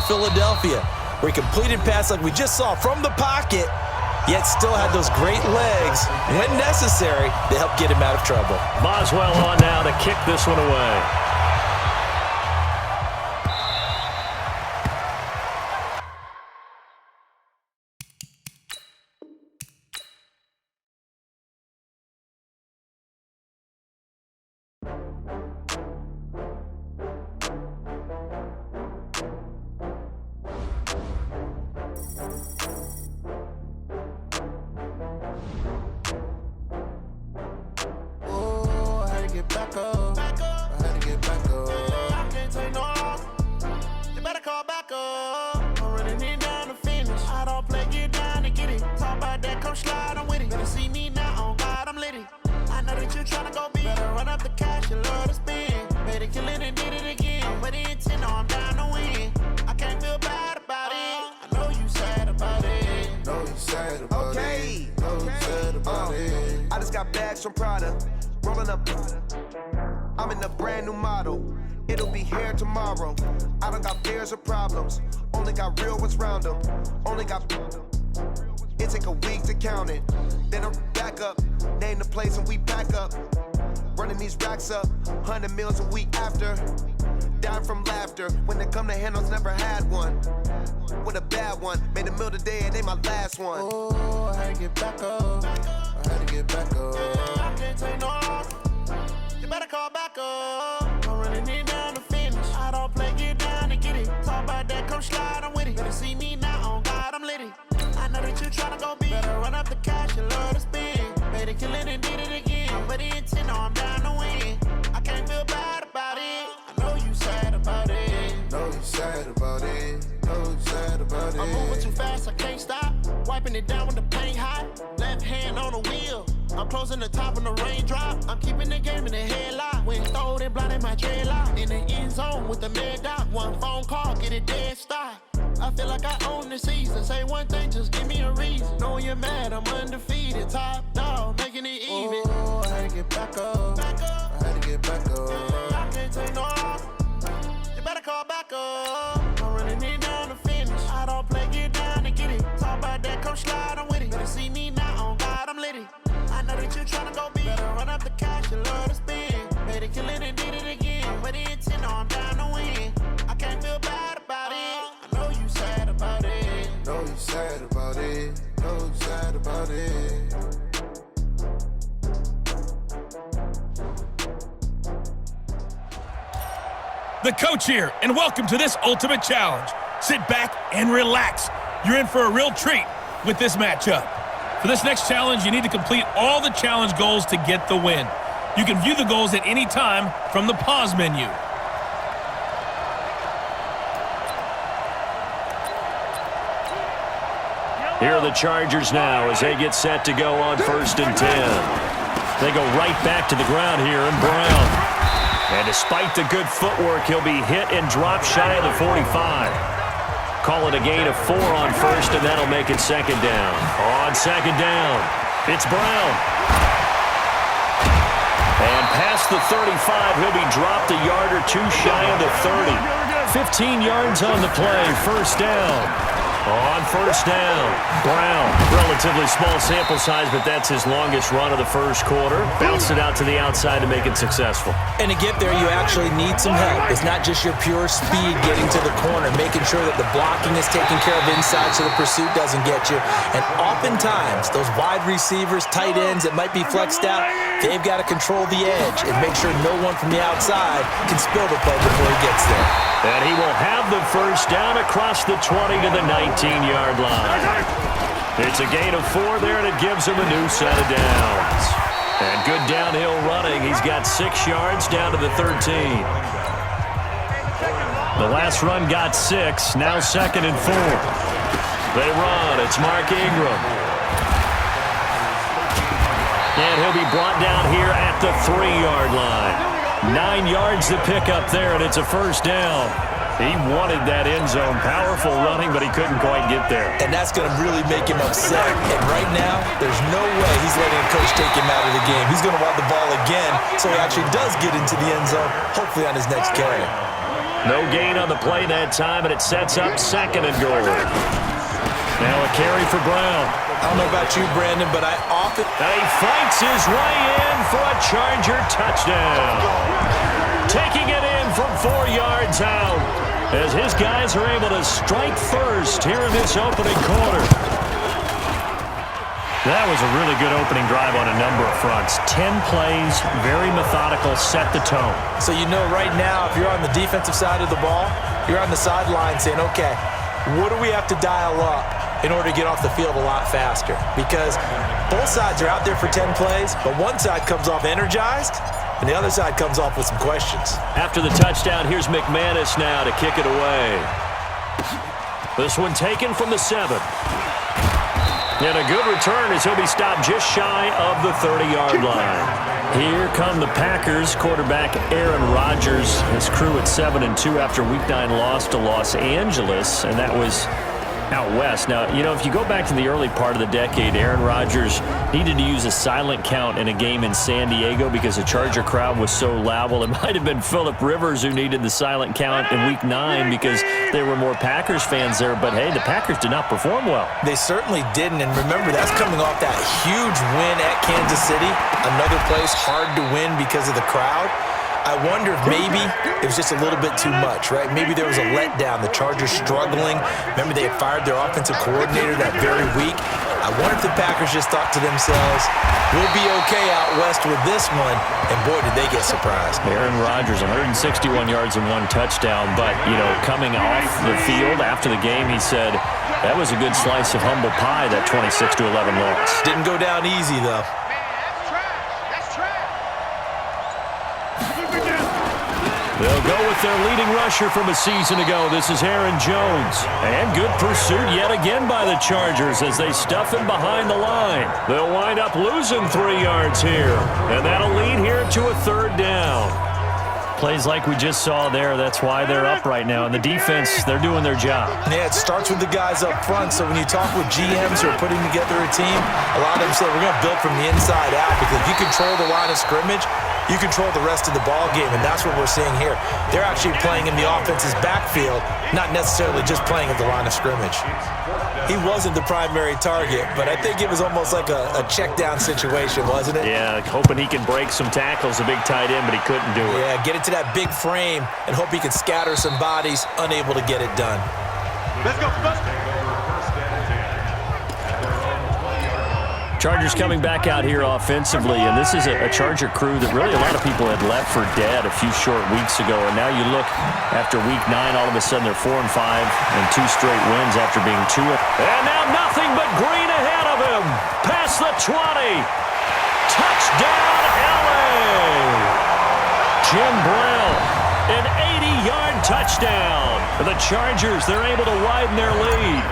Philadelphia, where he completed pass like we just saw from the pocket, yet still had those great legs, when necessary, to help get him out of trouble. Boswell on now to kick this one away. From Prada, rolling up. I'm in a brand new model. It'll be here tomorrow. I don't got fears or problems. Only got real ones round them. Only got. It take a week to count it. Then I'm back up. Name the place and we pack up. Running these racks up. 100 meals a week after. Dying from laughter. When they come to handles, never had one. With a bad one. Made a meal today and they my last one. Oh, I had to get back up. I had to get back up. I can't take no loss. You better call back up. I'm running it down to finish. I don't play, get down to get it. Talk about that, come slide, I'm with it. Better see me now, on God, I'm litty. I know that you tryna go big. Better run up the cash, you love to spend. Made it kill it and did it again. But the intent, no, I'm down to win. I can't feel bad about it. I know you sad about it. Know you sad about it. Know you sad about it. I'm moving too fast, I can't stop. Wiping it down when the paint hot. Left hand on the wheel. I'm closing the top when the raindrop. I'm keeping the game in the headlock. When throwed and blinded my dreadlock. In the end zone with the mad dot. One phone call, get it dead stop. I feel like I own the season. Say one thing, just give me a reason. Knowing you're mad, I'm undefeated. Top dog, making it even. Oh, I had to get back up. I had to get back up. I can't take no loss. You better call back up. I'm running it down to finish. I don't play, get down to get it. Talk about that, come slide, I'm with it. Better see me now, on God, I'm litty. I know that you tryna go big. Better run up the cash, you love to spend. Made it kill it and did it again. But the intent, no, I'm down to win. I can't feel bad about it. I know you sad about it. Know you sad about it. Know you sad about it. The coach here, and welcome to this ultimate challenge. Sit back and relax. You're in for a real treat with this matchup. For this next challenge, you need to complete all the challenge goals to get the win. You can view the goals at any time from the pause menu. Here are the Chargers now as they get set to go on 1st and 10. They go right back to the ground here, and Brown. And despite the good footwork, he'll be hit and dropped shy of the 45. Call it a gain of 4 on 1st, and that'll make it 2nd down. On 2nd down, it's Brown. And past the 35, he'll be dropped a yard or 2 shy of the 30. 15 yards on the play, 1st down. On 1st down, Brown. Relatively small sample size, but that's his longest run of the 1st quarter. Bounced it out to the outside to make it successful. And to get there, you actually need some help. It's not just your pure speed getting to the corner, making sure that the blocking is taken care of inside so the pursuit doesn't get you. And oftentimes, those wide receivers, tight ends that might be flexed out, they've got to control the edge and make sure no one from the outside can spill the play before he gets there. And he will have the 1st down across the 20 to the 19-yard line. It's a gain of 4 there, and it gives him a new set of downs. And good downhill running. He's got 6 yards down to the 13. The last run got 6. Now 2nd and 4. They run. It's Mark Ingram. And he'll be brought down here at the 3-yard line. 9 yards to pick up there, and it's a 1st down. He wanted that end zone. Powerful running, but he couldn't quite get there. And that's going to really make him upset. And right now, there's no way he's letting a coach take him out of the game. He's going to want the ball again, so he actually does get into the end zone, hopefully on his next carry. No gain on the play that time, and it sets up 2nd and goal. Now a carry for Brown. I don't know about you, Brandon, but I often... And he fights his way in for a Charger touchdown. Taking it in from 4 yards out as his guys are able to strike first here in this opening quarter. That was a really good opening drive on a number of fronts. 10 plays, very methodical, set the tone. So you know right now, if you're on the defensive side of the ball, you're on the sideline saying, okay, what do we have to dial up in order to get off the field a lot faster? Because both sides are out there for 10 plays, but one side comes off energized, and the other side comes off with some questions. After the touchdown, here's McManus now to kick it away. This one taken from the 7. And a good return as he'll be stopped just shy of the 30-yard line. Here come the Packers. Quarterback Aaron Rodgers, his crew at 7-2 after Week 9 loss to Los Angeles, and that was out west. Now, you know, if you go back to the early part of the decade, Aaron Rodgers needed to use a silent count in a game in San Diego because the Charger crowd was so loud. Well, it might have been Phillip Rivers who needed the silent count in Week 9 because there were more Packers fans there. But, hey, the Packers did not perform well. They certainly didn't. And remember, that's coming off that huge win at Kansas City. Another place hard to win because of the crowd. I wonder if maybe it was just a little bit too much, right? Maybe there was a letdown. The Chargers struggling. Remember, they had fired their offensive coordinator that very week. I wonder if the Packers just thought to themselves, we'll be okay out west with this one. And, boy, did they get surprised. Aaron Rodgers, 161 yards and 1 touchdown. But, you know, coming off the field after the game, he said, that was a good slice of humble pie, that 26-11 loss. Didn't go down easy, though. They'll go with their leading rusher from a season ago. This is Aaron Jones. And good pursuit yet again by the Chargers as they stuff him behind the line. They'll wind up losing 3 yards here. And that'll lead here to a 3rd down. Plays like we just saw there, that's why they're up right now. And the defense, they're doing their job. Yeah, it starts with the guys up front. So when you talk with GMs who are putting together a team, a lot of them say we're going to build from the inside out because if you control the line of scrimmage, you control the rest of the ball game, and that's what we're seeing here. They're actually playing in the offense's backfield, not necessarily just playing at the line of scrimmage. He wasn't the primary target, but I think it was almost like a check-down situation, wasn't it? Yeah, hoping he can break some tackles, a big tight end, but he couldn't do it. Yeah, get it to that big frame and hope he can scatter some bodies, unable to get it done. Let's go. Chargers coming back out here offensively, and this is a Charger crew that really a lot of people had left for dead a few short weeks ago. And now you look after Week 9, all of a sudden they're 4-5 and 2 straight wins after being 2. And now nothing but green ahead of him. Past the 20. Touchdown, LA. Jim Brown, an 80-yard touchdown. For the Chargers, they're able to widen their lead.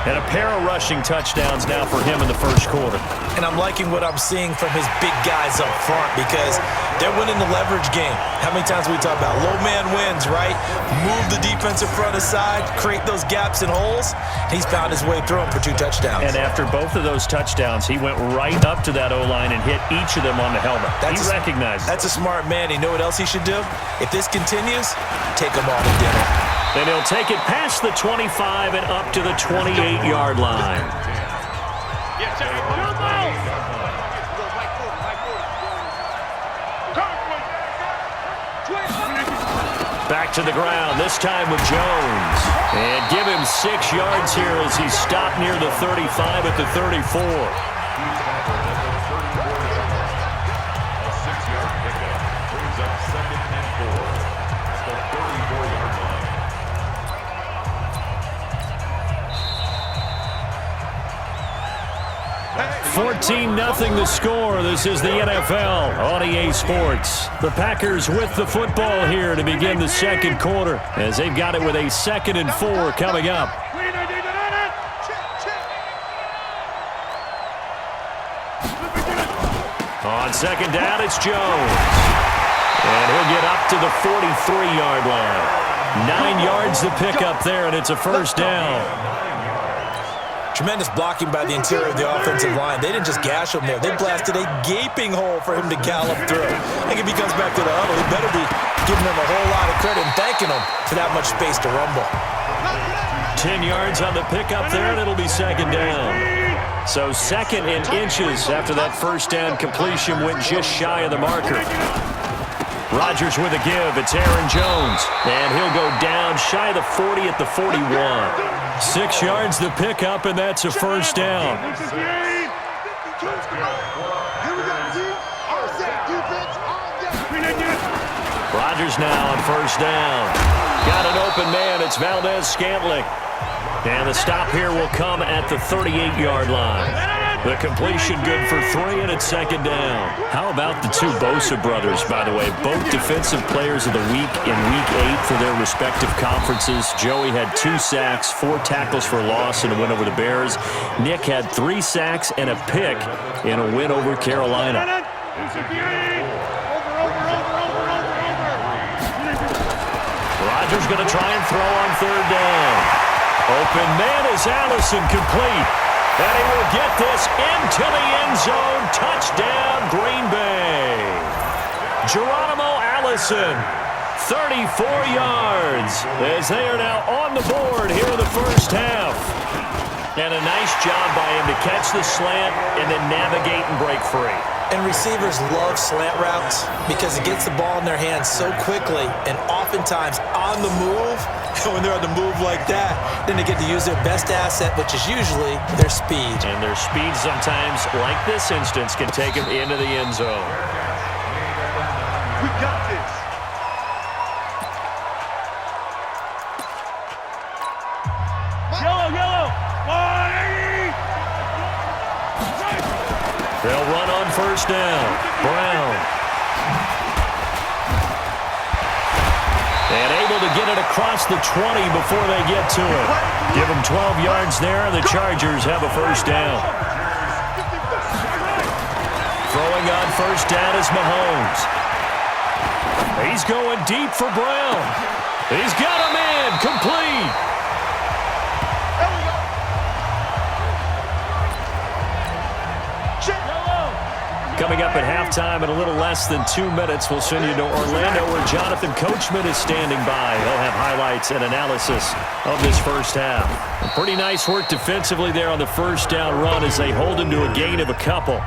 And a pair of rushing touchdowns now for him in the first quarter. And I'm liking what I'm seeing from his big guys up front because they're winning the leverage game. How many times we talk about low man wins, right? Move the defensive front aside, create those gaps and holes. He's found his way through them for 2 touchdowns. And after both of those touchdowns, he went right up to that O-line and hit each of them on the helmet. He recognized it. That's a smart man. You know what else he should do? If this continues, take them all to dinner. Then he'll take it past the 25 and up to the 28-yard line. Back to the ground, this time with Jones. And give him 6 yards here as he's stopped near the 35 at the 34. 14-0 the score. This is the NFL on EA Sports. The Packers with the football here to begin the second quarter as they've got it with a 2nd and 4 coming up. On 2nd down, it's Jones. And he'll get up to the 43-yard line. 9 yards to pick up there, and it's a 1st down. Tremendous blocking by the interior of the offensive line. They didn't just gash him there. They blasted a gaping hole for him to gallop through. I think if he comes back to the huddle, he better be giving them a whole lot of credit and thanking them for that much space to rumble. 10 yards on the pickup there, and it'll be second down. So second in inches after that first down completion went just shy of the marker. Rodgers with a give. It's Aaron Jones. And he'll go down shy of the 40 at the 41. 6 yards the pickup, and that's a first down. Rodgers now on first down. Got an open man. It's Valdez-Scantling. And the stop here will come at the 38-yard line. The completion good for 3, and it's second down. How about the two Bosa brothers, by the way? Both defensive players of the week in Week 8 for their respective conferences. Joey had 2 sacks, 4 tackles for loss in a win over the Bears. Nick had 3 sacks and a pick in a win over Carolina. Rodgers going to try and throw on third down. Open man is Allison, complete. And he will get this into the end zone. Touchdown, Green Bay. Geronimo Allison, 34 yards, as they are now on the board here in the first half. And a nice job by him to catch the slant and then navigate and break free. And receivers love slant routes because it gets the ball in their hands so quickly and oftentimes on the move. And when they're on the move like that, then they get to use their best asset, which is usually their speed. And their speed sometimes, like this instance, can take them into the end zone. We got this. Yellow. They'll run on first down. Brown. And able to get it across the 20 before they get to it. Give them 12 yards there. The Chargers have a first down. Throwing on first down is Mahomes. He's going deep for Brown. He's got a man. Complete. Coming up at halftime in a little less than 2 minutes, we'll send you to Orlando where Jonathan Coachman is standing by. He'll have highlights and analysis of this first half. Pretty nice work defensively there on the first down run as they hold him to a gain of a couple.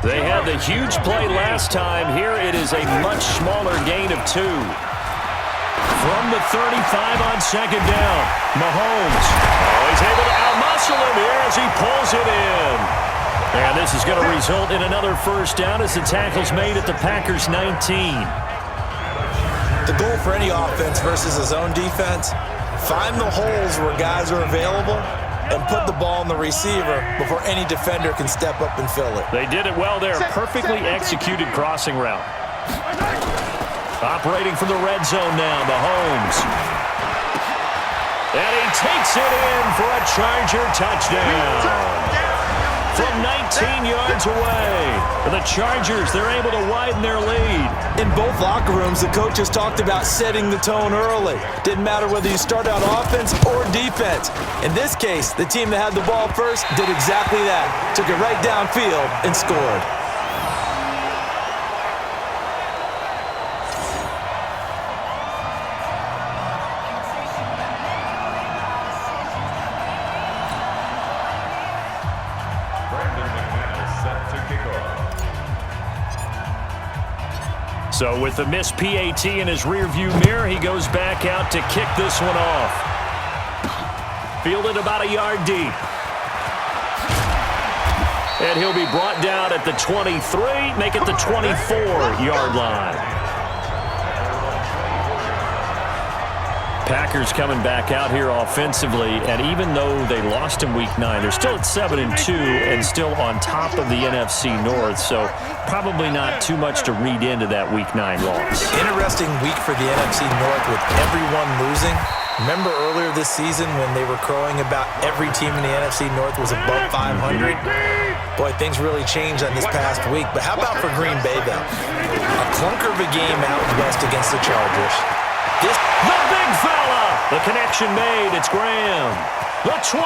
They had the huge play last time. Here it is a much smaller gain of 2. From the 35 on second down, Mahomes. Oh, he's able to outmuscle him here as he pulls it in. And this is going to result in another first down as the tackle's made at the Packers' 19. The goal for any offense versus his own defense, find the holes where guys are available and put the ball in the receiver before any defender can step up and fill it. They did it well there. Perfectly executed crossing route. Operating from the red zone now, Mahomes. And he takes it in for a Charger touchdown. From 19 yards away. The Chargers, they're able to widen their lead. In both locker rooms, the coaches talked about setting the tone early. Didn't matter whether you start out offense or defense. In this case, the team that had the ball first did exactly that. Took it right downfield and scored. So with the missed PAT in his rearview mirror, he goes back out to kick this one off. Fielded about a yard deep. And he'll be brought down at the 23, make it the 24-yard line. Packers coming back out here offensively, and even though they lost in Week 9, they're still at 7-2 and still on top of the NFC North, so probably not too much to read into that Week 9 loss. Interesting week for the NFC North with everyone losing. Remember earlier this season when they were crowing about every team in the NFC North was above 500? Boy, things really changed on this past week. But how about for Green Bay, though? A clunker of a game out west against the Chargers. The big fella! The connection made. It's Graham. The 20.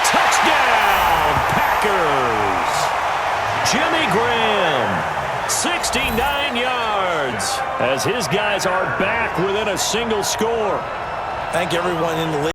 Touchdown, Packers! Jimmy Graham, 69 yards as his guys are back within a single score. Thank everyone in the league.